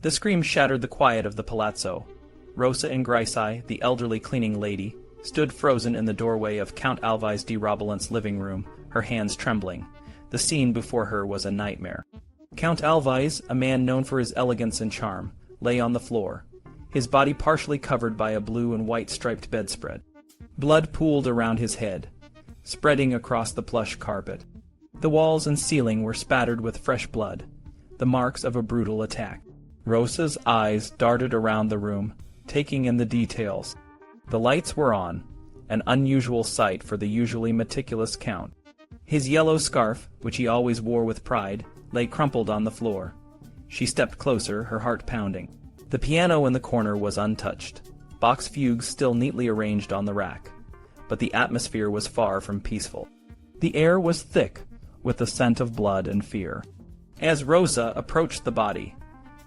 The scream shattered the quiet of the palazzo. Rosa Ingrisi, the elderly cleaning lady, stood frozen in the doorway of Count Alvise di Robilant's living room, her hands trembling. The scene before her was a nightmare. Count Alvise, a man known for his elegance and charm, lay on the floor, his body partially covered by a blue and white striped bedspread. Blood pooled around his head, spreading across the plush carpet. The walls and ceiling were spattered with fresh blood, the marks of a brutal attack. Rosa's eyes darted around the room, taking in the details. The lights were on, an unusual sight for the usually meticulous Count. His yellow scarf, which he always wore with pride, lay crumpled on the floor. She stepped closer, her heart pounding. The piano in the corner was untouched, box fugues still neatly arranged on the rack, but the atmosphere was far from peaceful. The air was thick with the scent of blood and fear. As Rosa approached the body,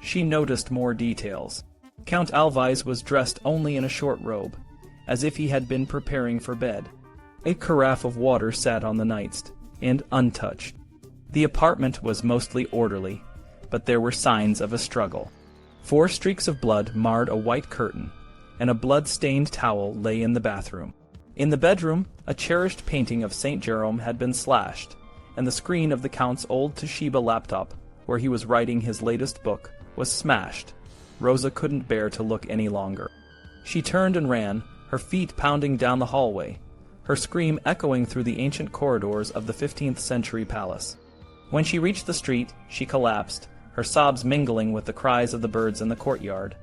she noticed more details. Count Alvise was dressed only in a short robe, as if he had been preparing for bed. A carafe of water sat on the nightstand, and untouched. The apartment was mostly orderly, but there were signs of a struggle. 4 streaks of blood marred a white curtain, and a blood-stained towel lay in the bathroom. In the bedroom, a cherished painting of St. Jerome had been slashed, and the screen of the Count's old Toshiba laptop, where he was writing his latest book, was smashed. Rosa couldn't bear to look any longer. She turned and ran, her feet pounding down the hallway, her scream echoing through the ancient corridors of the 15th-century palace. When she reached the street, she collapsed, her sobs mingling with the cries of the birds in the courtyard.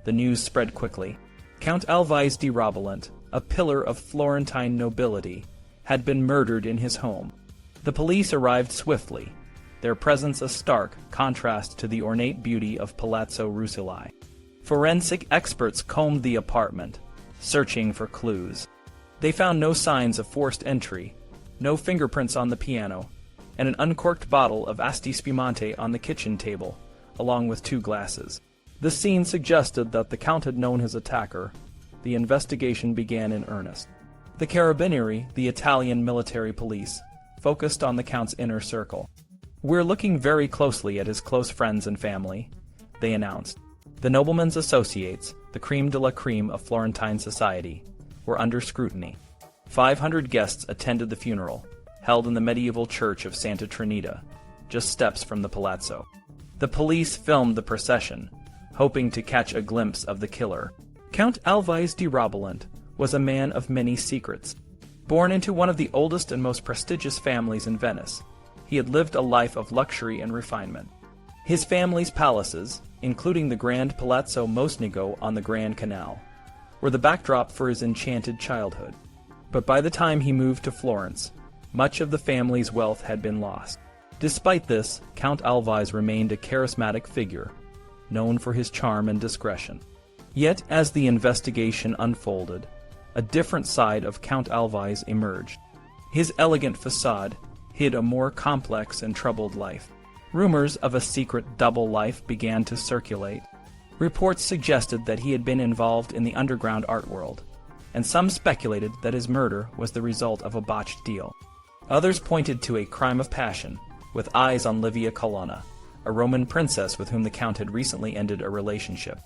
The news spread quickly. Count Alvise di Robilant, a pillar of Florentine nobility, had been murdered in his home. The police arrived swiftly, their presence a stark contrast to the ornate beauty of Palazzo Rucellai. Forensic experts combed the apartment, searching for clues. They found no signs of forced entry, no fingerprints on the piano, and an uncorked bottle of Asti Spumante on the kitchen table, along with 2 glasses. The scene suggested that the Count had known his attacker. The investigation began in earnest. The Carabinieri, the Italian military police, focused on the Count's inner circle. "We're looking very closely at his close friends and family," they announced. The nobleman's associates, the creme de la creme of Florentine society, were under scrutiny. 500 guests attended the funeral, held in the medieval church of Santa Trinita, just steps from the palazzo. The police filmed the procession, hoping to catch a glimpse of the killer. Count Alvise di Robilant was a man of many secrets. Born into one of the oldest and most prestigious families in Venice, he had lived a life of luxury and refinement. His family's palaces, including the Grand Palazzo Mosnigo on the Grand Canal, were the backdrop for his enchanted childhood. But by the time he moved to Florence, much of the family's wealth had been lost. Despite this, Count Alvise remained a charismatic figure, known for his charm and discretion. Yet, as the investigation unfolded, a different side of Count Alvise emerged. His elegant facade hid a more complex and troubled life. Rumors of a secret double life began to circulate. Reports suggested that he had been involved in the underground art world, and some speculated that his murder was the result of a botched deal. Others pointed to a crime of passion, with eyes on Livia Colonna, a Roman princess with whom the Count had recently ended a relationship.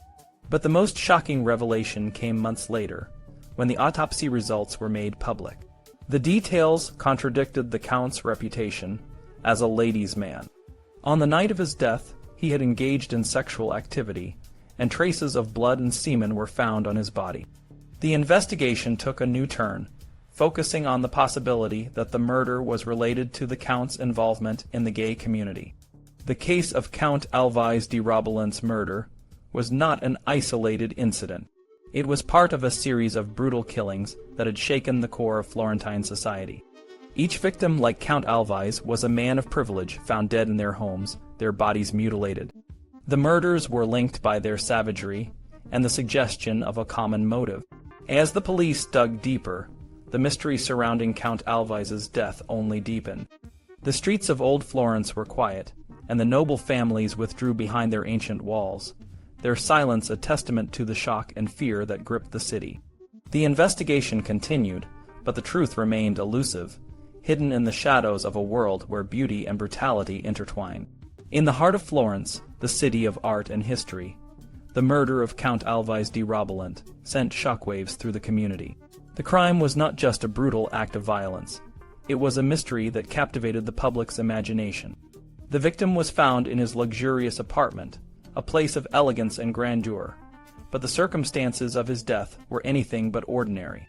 But the most shocking revelation came months later, when the autopsy results were made public. The details contradicted the Count's reputation as a ladies' man. On the night of his death, he had engaged in sexual activity, and traces of blood and semen were found on his body. The investigation took a new turn, focusing on the possibility that the murder was related to the Count's involvement in the gay community. The case of Count Alvise di Robilant's murder was not an isolated incident. It was part of a series of brutal killings that had shaken the core of Florentine society. Each victim, like Count Alvise, was a man of privilege found dead in their homes, their bodies mutilated. The murders were linked by their savagery and the suggestion of a common motive. As the police dug deeper, the mystery surrounding Count Alvise's death only deepened. The streets of Old Florence were quiet, and the noble families withdrew behind their ancient walls, their silence a testament to the shock and fear that gripped the city. The investigation continued, but the truth remained elusive, hidden in the shadows of a world where beauty and brutality intertwine. In the heart of Florence, the city of art and history. The murder of Count Alvise di Robilant sent shockwaves through the community. The crime was not just a brutal act of violence. It was a mystery that captivated the public's imagination. The victim was found in his luxurious apartment, a place of elegance and grandeur, but the circumstances of his death were anything but ordinary.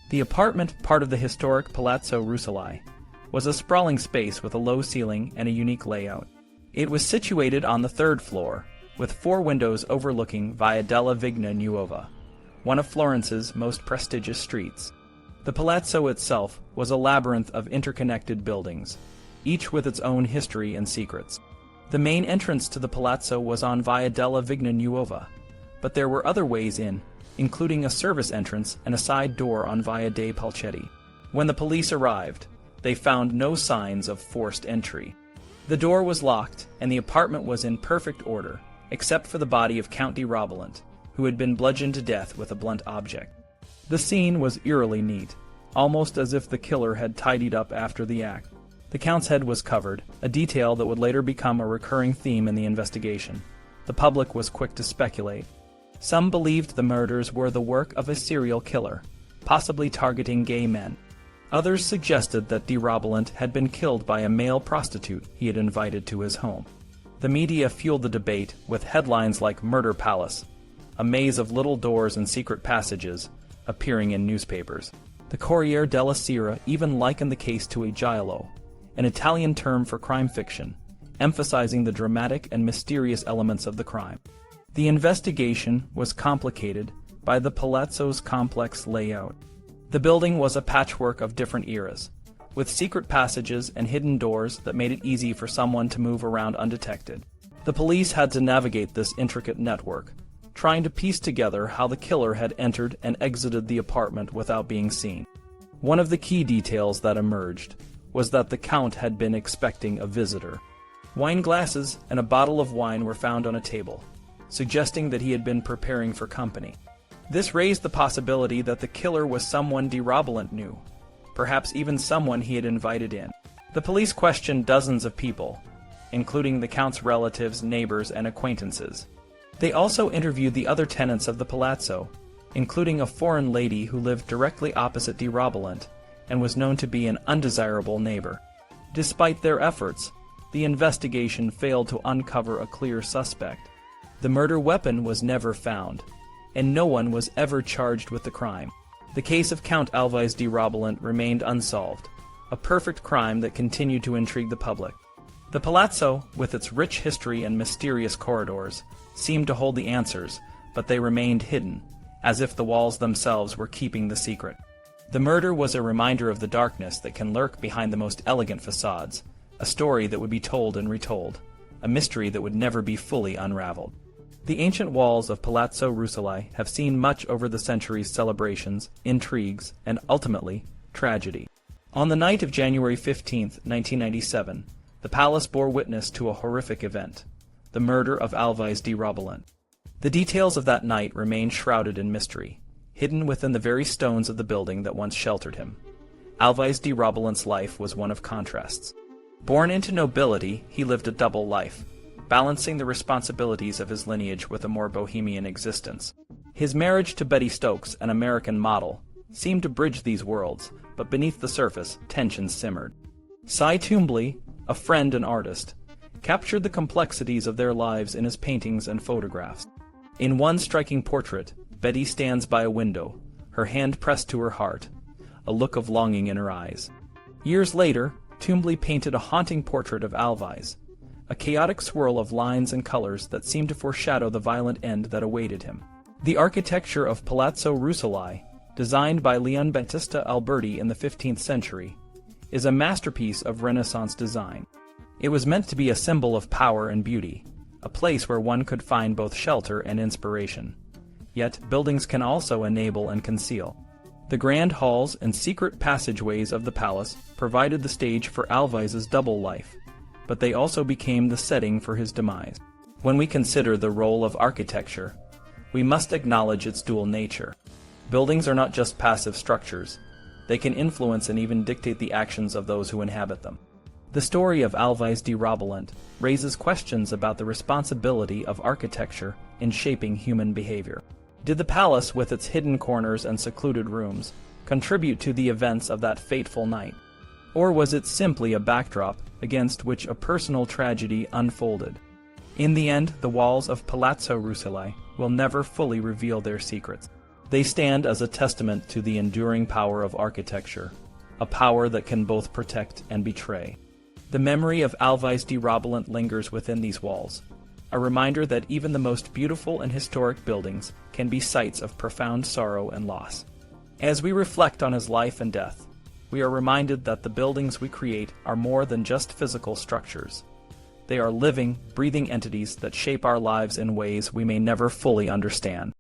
The apartment, part of the historic Palazzo Rucellai, was a sprawling space with a low ceiling and a unique layout. It was situated on the third floor, with 4 windows overlooking Via della Vigna Nuova, one of Florence's most prestigious streets. The palazzo itself was a labyrinth of interconnected buildings, each with its own history and secrets. The main entrance to the palazzo was on Via della Vigna Nuova, but there were other ways in, including a service entrance and a side door on Via dei Palcetti. When the police arrived, they found no signs of forced entry. The door was locked, and the apartment was in perfect order, except for the body of Count di Robilant, who had been bludgeoned to death with a blunt object. The scene was eerily neat, almost as if the killer had tidied up after the act. The Count's head was covered, a detail that would later become a recurring theme in the investigation. The public was quick to speculate. Some believed the murders were the work of a serial killer, possibly targeting gay men. Others suggested that di Robilant had been killed by a male prostitute he had invited to his home. The media fueled the debate with headlines like "Murder Palace," a maze of little doors and secret passages, appearing in newspapers. The Corriere della Sera even likened the case to a giallo, an Italian term for crime fiction, emphasizing the dramatic and mysterious elements of the crime. The investigation was complicated by the palazzo's complex layout. The building was a patchwork of different eras, with secret passages and hidden doors that made it easy for someone to move around undetected. The police had to navigate this intricate network, trying to piece together how the killer had entered and exited the apartment without being seen. One of the key details that emerged was that the Count had been expecting a visitor. Wine glasses and a bottle of wine were found on a table, suggesting that he had been preparing for company. This raised the possibility that the killer was someone di Robilant knew, perhaps even someone he had invited in. The police questioned dozens of people, including the Count's relatives, neighbors, and acquaintances. They also interviewed the other tenants of the palazzo, including a foreign lady who lived directly opposite di Robilant and was known to be an undesirable neighbor. Despite their efforts, the investigation failed to uncover a clear suspect. The murder weapon was never found, and no one was ever charged with the crime. The case of Count Alvise di Robilant remained unsolved, a perfect crime that continued to intrigue the public. The palazzo, with its rich history and mysterious corridors, seemed to hold the answers, but they remained hidden, as if the walls themselves were keeping the secret. The murder was a reminder of the darkness that can lurk behind the most elegant facades, a story that would be told and retold, a mystery that would never be fully unraveled. The ancient walls of Palazzo Rucellai have seen much over the centuries: celebrations, intrigues, and ultimately, tragedy. On the night of January 15, 1997, the palace bore witness to a horrific event, the murder of Alvise di Robilant. The details of that night remain shrouded in mystery, hidden within the very stones of the building that once sheltered him. Alvise di Robilant's life was one of contrasts. Born into nobility, he lived a double life, balancing the responsibilities of his lineage with a more bohemian existence. His marriage to Betty Stokes, an American model, seemed to bridge these worlds, but beneath the surface, tensions simmered. Cy Twombly, a friend and artist, captured the complexities of their lives in his paintings and photographs. In one striking portrait, Betty stands by a window, her hand pressed to her heart, a look of longing in her eyes. Years later, Twombly painted a haunting portrait of Alvise, a chaotic swirl of lines and colors that seemed to foreshadow the violent end that awaited him. The architecture of Palazzo Rucellai, designed by Leon Battista Alberti in the 15th century, is a masterpiece of Renaissance design. It was meant to be a symbol of power and beauty, a place where one could find both shelter and inspiration. Yet, buildings can also enable and conceal. The grand halls and secret passageways of the palace provided the stage for Alvise's double life, but they also became the setting for his demise. When we consider the role of architecture, we must acknowledge its dual nature. Buildings are not just passive structures. They can influence and even dictate the actions of those who inhabit them. The story of Alvise di Robilant raises questions about the responsibility of architecture in shaping human behavior. Did the palace, with its hidden corners and secluded rooms, contribute to the events of that fateful night? Or was it simply a backdrop against which a personal tragedy unfolded? In the end, the walls of Palazzo Rucellai will never fully reveal their secrets. They stand as a testament to the enduring power of architecture, a power that can both protect and betray. The memory of Alvise di Robilant lingers within these walls, a reminder that even the most beautiful and historic buildings can be sites of profound sorrow and loss. As we reflect on his life and death, we are reminded that the buildings we create are more than just physical structures. They are living, breathing entities that shape our lives in ways we may never fully understand.